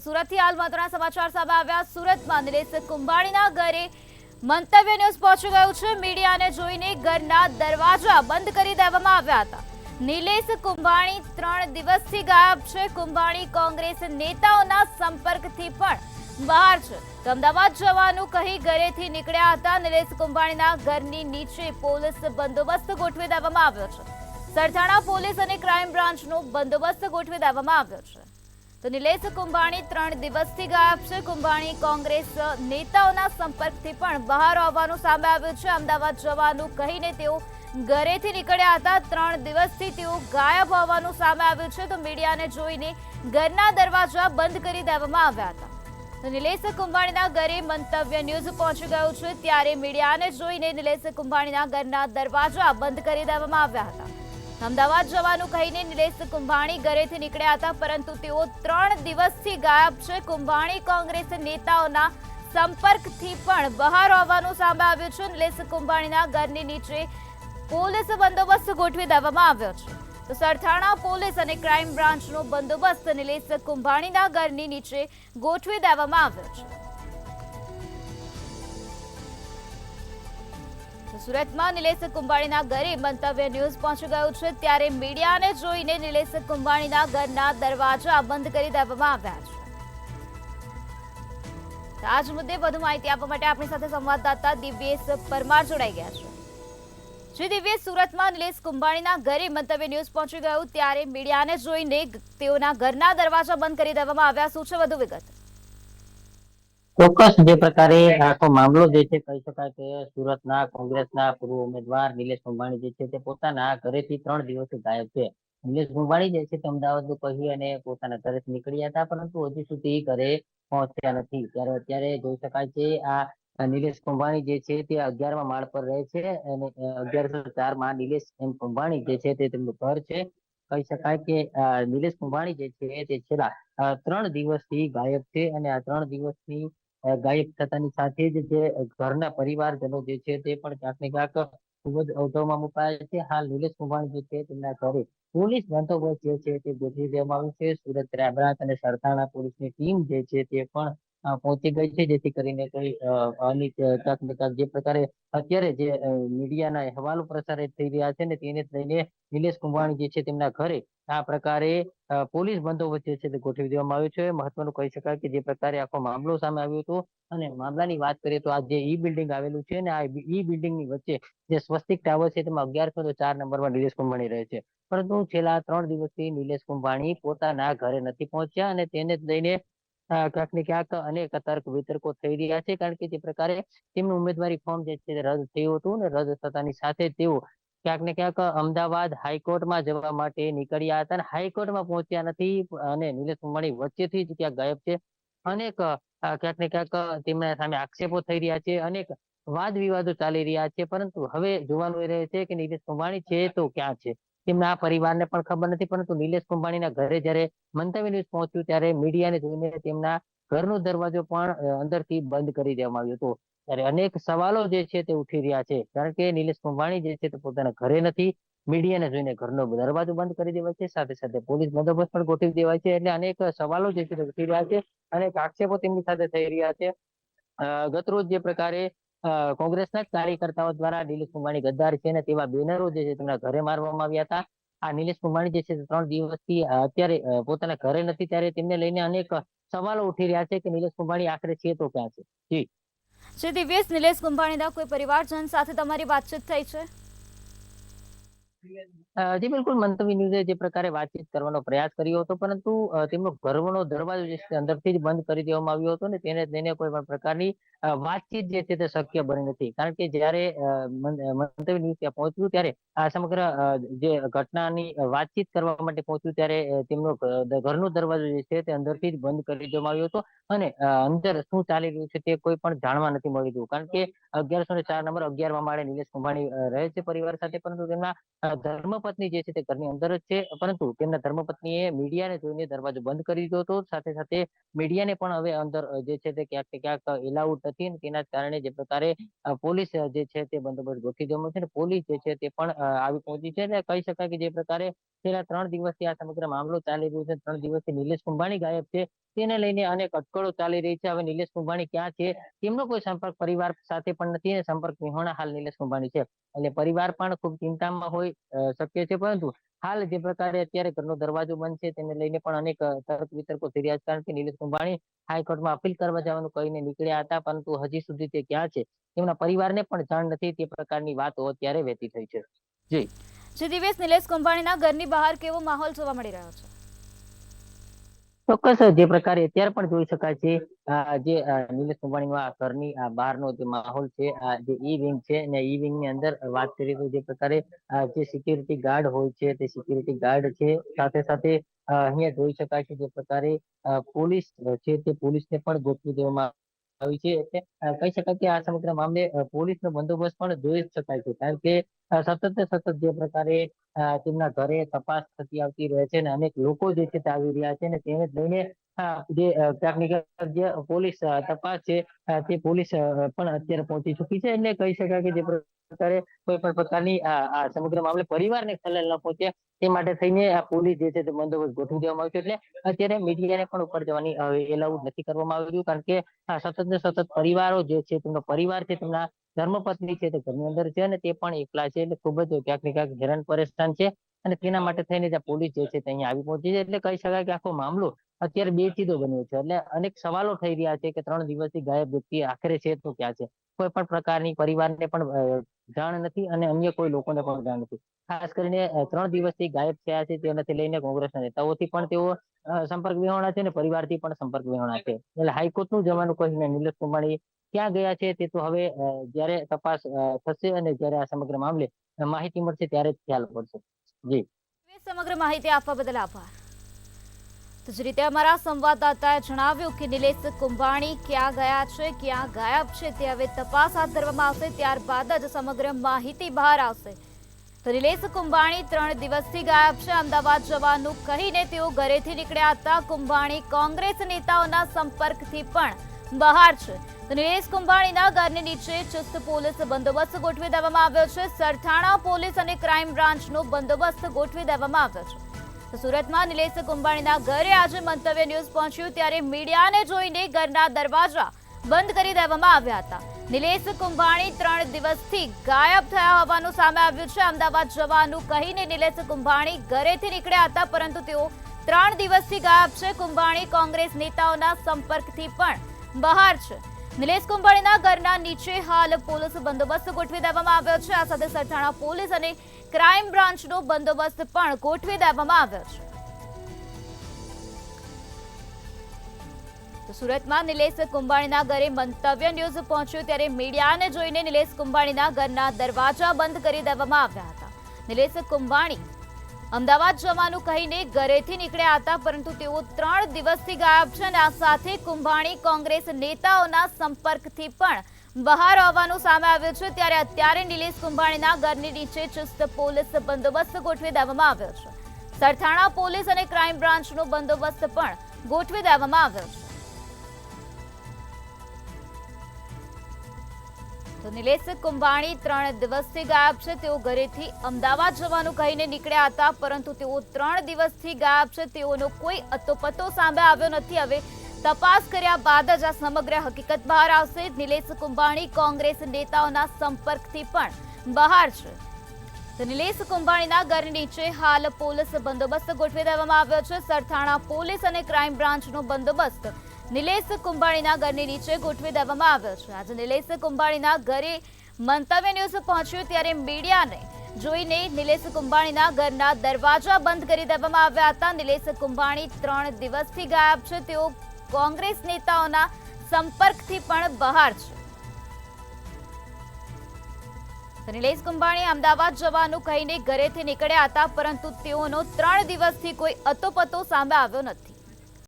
સુરતથી હાલ મહત્વના સમાચાર સામે આવ્યા। સુરતમાં નિલેશ કુંભાણીના ઘરે મંતવ્ય ન્યૂઝ પહોંચી ગયું છે। મીડિયાને જોઈને ઘરના દરવાજા બંધ કરી દેવામાં આવ્યા હતા। નિલેશ કુંભાણી 3 દિવસથી ગાયબ છે। કુંભાણી કોંગ્રેસ નેતાઓના સંપર્કથી પણ બહાર છે। અમદાવાદ જવાનું કહી ઘરેથી નીકળ્યા હતા। નિલેશ કુંભાણીના ઘરની નીચે પોલીસ બંદોબસ્ત ગોઠવી દેવામાં આવ્યો છે। સરથાણા પોલીસ અને ક્રાઇમ બ્રાન્ચનો બંદોબસ્ત ગોઠવી દેવામાં આવ્યો છે। તો નિલેશ કુંભાણી 3 દિવસથી ગાયબ છે। કુંભાણી કોંગ્રેસ નેતાઓના સંપર્કથી પણ બહાર આવવાનું સામે આવ્યું છે। અમદાવાદ જવાનું કહીને તેઓ ઘરેથી નીકળ્યા હતા। 3 દિવસથી તેઓ ગાયબ હોવાનું સામે આવ્યું છે। તો મીડિયાને જોઈને ઘરના દરવાજા બંધ કરી દેવામાં આવ્યા હતા। તો નિલેશ કુંભાણીના ઘરે મંતવ્ય ન્યૂઝ પહોંચી ગયું છે। ત્યારે મીડિયાને જોઈને નિલેશ કુંભાણીના ઘરના દરવાજા બંધ કરી દેવામાં આવ્યા હતા। અમદાવાદ જવાનું કહીને નિલેશ કુંભાણી ઘરેથી નીકળ્યા હતા, પરંતુ તેઓ 3 દિવસથી ગાયબ છે। કુંભાણી કોંગ્રેસ નેતાઓના સંપર્કથી પણ બહાર આવવાનું સામે આવ્યું છે। નિલેશ કુંભાણીના ઘરની નીચે પોલીસ બંદોબસ્ત ગોઠવી દેવામાં આવ્યો છે। તો સરથાણા પોલીસ અને ક્રાઇમ બ્રાન્ચનો બંદોબસ્ત નિલેશ કુંભાણીના ઘરની નીચે ગોઠવી દેવામાં આવ્યો છે। સુરતમાં નિલેશ કુંભાણીના ઘરે મંતવ્ય ન્યૂઝ પહોંચી ગયું છે। ત્યારે મીડિયાને જોઈને નિલેશ કુંભાણીના ઘરના દરવાજા બંધ કરી દેવામાં આવ્યા છે। આજ મુદ્દે વધુ માહિતી આપવા માટે આપણી સાથે સંવાદદાતા દિવ્યેશ પરમાર જોડાઈ ગયા છે। જે દિવ્યેશ, સુરતમાં નિલેશ કુંભાણીના ઘરે મંતવ્ય ન્યૂઝ પહોંચી ગયું, ત્યારે મીડિયાને જોઈને તેઓના ઘરના દરવાજા બંધ કરી દેવામાં આવ્યા। શું છે વધુ વિગત? ચોક્કસ જે પ્રકારે આખો મામલો જે છે કહી શકાય કે સુરતના કોંગ્રેસના પૂર્વ ઉમેદવાર નિલેશ કુંભાણી જે છે તે પોતાના ઘરેથી 3 દિવસથી ગાયબ છે। નિલેશ કુંભાણી જે છે તે અમદાવાદનું કહી અને પોતાના ઘરેથી નીકળ્યા હતા, પરંતુ હજુ સુધી ઘરે પહોંચ્યા નથી। ત્યારે અત્યારે જોઈ શકાય છે આ નિલેશ કુંભાણી જે છે તે 11મા માળ પર રહે છે અને 1104 માં નિલેશ એમ કુંભાણી જે છે તે તેમનું ઘર છે। કહી શકાય કે નિલેશ કુંભાણી જે છે તે છેલ્લા 3 દિવસથી ગાયબ છે અને આ 3 દિવસથી ગાયબ થતાની સાથે જ જે ઘરના પરિવારજનો જે છે તે પણ ક્યાંક ને ક્યાંક ખૂબ જ અવઢવમાં મુકાયા છે। હાલ નિલેશ કુંભાણી જે છે તેમના ઘરે પોલીસ બંદોબસ્ત જે છે તે ગોઠવી દેવામાં આવ્યું છે। સુરત ક્રાઇમ બ્રાન્ચ અને સરથાણા પોલીસની ટીમ જે છે તે પણ પહોંચી ગઈ છે, જેથી કરીને કોઈ ક્યાંક ને ક્યાંક જે પ્રકારે અત્યારે જે મીડિયાના અહેવાલો પ્રસારિત થઈ રહ્યા છે ને તેને લઈને નિલેશ કુંભાણી જે છે તેમના ઘરે આ પ્રકારે પોલીસ બંદોબસ્ત જે છે તે ગોઠવી દેવામાં આવ્યો છે। મહત્વનું કહી શકાય કે જે પ્રકારે આખો મામલો સામે આવ્યો હતો અને મામલાની વાત કરીએ તો આ જે ઈ બિલ્ડિંગ આવેલું છે ને આ ઈ બિલ્ડિંગની વચ્ચે જે સ્વસ્તિક ટાવર છે તેમાં 1104 નંબરમાં નિલેશ કુંભાણી રહે છે, પરંતુ છેલ્લા 3 દિવસથી નિલેશ કુંભાણી પોતાના ઘરે નથી પહોંચ્યા અને તેને જ લઈને ક્યાંક ને ક્યાંક અનેક તર્ક વિતર્કો થઈ રહ્યા છે। કારણ કે જે પ્રકારે તેમનું ઉમેદવારી ફોર્મ જે છે રદ થયું હતું ને રદ થતાની સાથે તેઓ ક્યાંક ને ક્યાંક અમદાવાદ હાઈકોર્ટમાં જવા માટે નીકળ્યા હતા અને હાઈકોર્ટમાં પહોંચ્યા નથી અને નિલેશ કુંભાણી વચ્ચેથી જ ક્યાંક ગાયબ છે। અનેક ક્યાંક ને ક્યાંક તેમના સામે આક્ષેપો થઈ રહ્યા છે, અનેક વાદ વિવાદો ચાલી રહ્યા છે, પરંતુ હવે જોવાનું એ રહે છે કે નિલેશ કુંભાણી છે તો ક્યાં છે તેમના પરિવારને પણ ખબર નથી। પરંતુ નિલેશ કુંભાણીના ઘરે જ્યારે મંતવ્ય ન્યૂઝ પહોંચ્યું ત્યારે મીડિયાને જોઈને તેમના ઘરનો દરવાજો પણ અંદરથી બંધ કરી દેવામાં આવ્યો હતો। ત્યારે અનેક સવાલો જે છે તે ઉઠી રહ્યા છે, કારણ કે નિલેશ કુંભાણી જે છે તે પોતાના ઘરે નથી, મીડિયાને જોઈને ઘરનો દરવાજો બંધ કરી દેવાય છે, સાથે સાથે પોલીસ બંદોબસ્ત પણ ગોઠવી દેવાય છે। એટલે અનેક સવાલો જે છે તે ઉઠી રહ્યા છે, અનેક આક્ષેપો તેમની સાથે થઈ રહ્યા છે। ગતરોજ જે પ્રકારે કોંગ્રેસના જ કાર્યકર્તાઓ દ્વારા નિલેશ કુંભાણી ગદ્દાર છે ને તેવા બેનરો જે છે તેમના ઘરે મારવામાં આવ્યા હતા। આ નિલેશ કુંભાણી જે છે 3 દિવસથી અત્યારે પોતાના ઘરે નથી, ત્યારે તેમને લઈને અનેક સવાલો ઉઠી રહ્યા છે કે નિલેશ કુંભાણી આખરે છે તો ક્યાં છે। જે દિવ્યેશ, નિલેશ કુંભાણીના કોઈ પરિવારજન સાથે તમારી વાતચીત થઈ છે? જી બિલકુલ, મંતવ્ય ન્યૂઝે જે પ્રકારે વાતચીત કરવાનો પ્રયાસ કર્યો હતો, પરંતુ તેમનો ઘરનો દરવાજો જે છે અંદરથી જ બંધ કરી દેવામાં આવ્યો હતો ને તેને લઈને કોઈ પણ પ્રકારની વાતચીત જે છે તે શક્ય બની નથી। કારણ કે જ્યારે મંતવ્ય ન્યૂઝ ત્યાં પહોંચ્યું ત્યારે આ સમગ્ર જે ઘટનાની વાતચીત કરવા માટે પહોંચ્યું ત્યારે તેમનો ઘરનો દરવાજો જે છે તે અંદરથી જ બંધ કરી દેવામાં આવ્યો હતો અને અંદર શું ચાલી રહ્યું છે તે કોઈ પણ જાણવા નથી મળી રહ્યું। કારણ કે 1104 નંબર 11મા માળે નિલેશ કુંભાણી રહે છે પરિવાર સાથે, પરંતુ તેમના ધર્મપત્ની જે છે તે ઘરની અંદર જ છે, પરંતુ તેમના ધર્મપત્નીએ મીડિયાને જોઈને દરવાજો બંધ કરી દીધો હતો। સાથે સાથે મીડિયાને પણ હવે અંદર જે છે તે ક્યાંક ને ક્યાંક એલાઉડ નથી અને તેના કારણે જે પ્રકારે પોલીસ જે છે તે બંદોબસ્ત ગોઠવી દેવામાં છે અને પોલીસ જે છે તે પણ આવી પહોંચી છે। એટલે કહી શકાય કે જે પ્રકારે છેલ્લા 3 દિવસથી આ સમગ્ર મામલો ચાલી રહ્યો છે, 3 દિવસથી નિલેશ કુંભાણી ગાયબ છે, તેને લઈને અનેક અટકળો ચાલી રહી છે. હવે નિલેશ કુંભાણી ક્યાં છે તેમનો કોઈ સંપર્ક પરિવાર સાથે પણ નથી અને સંપર્ક વિહોણા હાલ નિલેશ કુંભાણી છે. એટલે પરિવાર પણ ખૂબ ચિંતામાં હોય શક્ય છે. પરંતુ હાલ જે પ્રકારે અત્યારે ઘરનો દરવાજો બંધ છે તેને લઈને પણ અનેક તર્ક વિતર્કો થઈ રહ્યા છે. કારણ કે નિલેશ કુંભાણી હાઈકોર્ટમાં અપીલ કરવા જવાનું કહીને નીકળ્યા હતા, પરંતુ હજી સુધી તે ક્યાં છે તેમના પરિવારને પણ જાણ નથી. તે પ્રકારની વાતો અત્યારે વહેતી થઈ છે. જે દિવેશ, નિલેશ કુંભાણીના ઘરની બહાર કેવો માહોલ જોવા મળી રહ્યો છે? ચોક્કસ જે પ્રકારે અત્યારે પણ જોઈ શકાય છે, જે નિલેશ કુંભાણીના ઘરની બહારનો જે માહોલ છે, જે ઈ વિંગ છે અને ઈ વિંગ ની અંદર વાત કરીએ તો જે પ્રકારે જે સિક્યુરિટી ગાર્ડ હોય છે તે સિક્યુરિટી ગાર્ડ છે. સાથે સાથે અહીંયા જોઈ શકાય છે જે પ્રકારે પોલીસ છે તે પોલીસને પણ ગોઠવી દેવામાં આવી છે. એટલે કહી શકાય કે આ સમગ્ર મામલે પોલીસનો બંદોબસ્ત પણ જોઈ શકાય છે. કારણ કે સતત ને સતત જે પ્રકારે તેમના ઘરે તપાસ થતી આવતી રહે છે અને અનેક લોકો જે છે તે આવી રહ્યા છે અને તેને લઈને જે ક્યાંક ને ક્યાંક જે પોલીસ તપાસ છે તે પોલીસ પણ અત્યારે પહોંચી ચૂકી છે. એટલે કહી શકાય કે જે પ્રકારે કોઈ પણ પ્રકારની આ સમગ્ર મામલે પરિવારને ખલેલ ન પહોંચે તે માટે થઈને આ પોલીસ જે છે તે બંદોબસ્ત ગોઠવી દેવામાં આવ્યો છે. એટલે અત્યારે મીડિયાને પણ ઉપર જવાની એલાઉડ નથી કરવામાં આવ્યું, કારણ કે સતત ને સતત પરિવારો જે છે તેમનો પરિવાર છે, તેમના ધર્મપત્ની છે તે ઘરની અંદર છે અને તે પણ એકલા છે. એટલે ખૂબ જ ક્યાંક ને ક્યાંક હેરાન પરેશાન છે અને તેના માટે થઈને જે પોલીસ જે છે તે અહીંયા આવી પહોંચી છે. એટલે કહી શકાય કે આખો મામલો અત્યારે બેચીદો બન્યો છે. એટલે અનેક સવાલો થઈ રહ્યા છે કે 3 દિવસથી ગાયબ વ્યક્તિ આખરે છે તો ક્યાં છે. કોઈ પણ પ્રકારની પરિવારને પણ જાણ નથી અને અન્ય કોઈ લોકોને પણ જાણ નથી. ખાસ કરીને 3 દિવસથી ગાયબ થયા છે તેનાથી લઈને કોંગ્રેસના નેતાઓથી પણ તેઓ સંપર્ક વિહોણા છે અને પરિવારથી પણ સંપર્ક વિહોણા છે. એટલે હાઈકોર્ટનું જવાનું કહીને નિલેશ કુંભાણી ક્યાં ગયા છે તે તો હવે જ્યારે તપાસ થશે અને જ્યારે આ સમગ્ર મામલે માહિતી મળશે ત્યારે જ ખ્યાલ પડશે. જી, સમગ્ર માહિતી આપવા બદલ આભાર. તો જે રીતે અમારા સંવાદદાતાએ જણાવ્યું કે નિલેશ કુંભાણી ક્યાં ગયા છે, ક્યાં ગાયબ છે, તે હવે તપાસ હાથ ધરવામાં આવશે, ત્યારબાદ જ સમગ્ર માહિતી બહાર આવશે. તો નિલેશ કુંભાણી 3 દિવસથી ગાયબ છે. અમદાવાદ જવાનું કહીને તેઓ ઘરેથી નીકળ્યા હતા. કુંભાણી કોંગ્રેસ નેતાઓના સંપર્કથી પણ બહાર છે. તો નિલેશ કુંભાણીના ઘરની નીચે ચુસ્ત પોલીસ બંદોબસ્ત ગોઠવી દેવામાં આવ્યો છે. સરથાણા પોલીસ અને ક્રાઇમ બ્રાન્ચનો બંદોબસ્ત ગોઠવી દેવામાં આવ્યો છે. તો સુરતમાં નિલેશ કુંભાણીના ઘરે આજે મંતવ્ય ન્યૂઝ પહોંચ્યું ત્યારે મીડિયાને જોઈને ઘરના દરવાજા બંધ કરી દેવામાં આવ્યા હતા. નિલેશ કુંભાણી 3 દિવસથી ગાયબ થયા હોવાનું સામે આવ્યું છે. અમદાવાદ જવાનું કહીને નિલેશ કુંભાણી ઘરેથી નીકળ્યા હતા, પરંતુ તેઓ 3 દિવસથી ગાયબ છે. કુંભાણી કોંગ્રેસ નેતાઓના સંપર્કથી પણ બહાર છે. નિલેશ કુંભાણીના ઘરના નીચે હાલ પોલીસ બંદોબસ્ત ગોઠવી દેવામાં આવ્યો છે. આ સાથે સરથાણા પોલીસ અને ક્રાઇમ બ્રાન્ચનો બંદોબસ્ત પણ ગોઠવી દેવામાં આવ્યો છે. તો સુરતમાં નિલેશ કુંભાણીના ઘરે મંતવ્ય ન્યૂઝ પહોંચ્યું ત્યારે મીડિયાને જોઈને નિલેશ કુંભાણીના ઘરના દરવાજા બંધ કરી દેવામાં આવ્યા હતા. નિલેશ કુંભાણી અમદાવાદ જવાનું કહીને ઘરેથી નીકળ્યા હતા, પરંતુ તેઓ 3 દિવસથી ગાયબ છે અને આ સાથે કુંભાણી કોંગ્રેસ નેતાઓના સંપર્કથી પણ બહાર હોવાનું સામે આવ્યું છે. ત્યારે અત્યારે નિલેશ કુંભાણીના ઘરની નીચે ચુસ્ત પોલીસ બંદોબસ્ત ગોઠવી દેવામાં આવ્યો છે. સરથાણા પોલીસ અને ક્રાઇમ બ્રાન્ચનો બંદોબસ્ત પણ ગોઠવી દેવામાં આવ્યો છે. તો નિલેશ કુંભાણી 3 દિવસથી ગાયબ છે. તેઓ ઘરેથી અમદાવાદ જવાનું કહીને નીકળ્યા હતા, પરંતુ તેઓ 3 દિવસથી ગાયબ છે. તેઓનો કોઈ અતોપતો સામે આવ્યો નથી. હવે તપાસ કર્યા બાદ જ આ સમગ્ર હકીકત બહાર આવશે. નિલેશ કુંભાણી કોંગ્રેસ નેતાઓના સંપર્કથી પણ બહાર છે. તો નિલેશ કુંભાણીના ઘર નીચે હાલ પોલીસ બંદોબસ્ત ગોઠવી દેવામાં આવ્યો છે. સરથાણા પોલીસ અને ક્રાઇમ બ્રાન્ચનો બંદોબસ્ત નિલેશ કુંભાણીના ઘરની નીચે ગોઠવી દેવામાં આવ્યો છે. આજે નિલેશ કુંભાણીના ઘરે મંતવ્ય ન્યૂઝ પહોંચ્યું ત્યારે મીડિયાને જોઈને નિલેશ કુંભાણીના ઘરના દરવાજા બંધ કરી દેવામાં આવ્યા હતા. નિલેશ કુંભાણી 3 દિવસથી ગાયબ છે. તેઓ કોંગ્રેસ નેતાઓના સંપર્કથી પણ બહાર છે. નિલેશ કુંભાણી અમદાવાદ જવાનું કહીને ઘરેથી નીકળ્યા હતા, પરંતુ તેઓનો 3 દિવસથી કોઈ અતોપતો સામે આવ્યો નથી.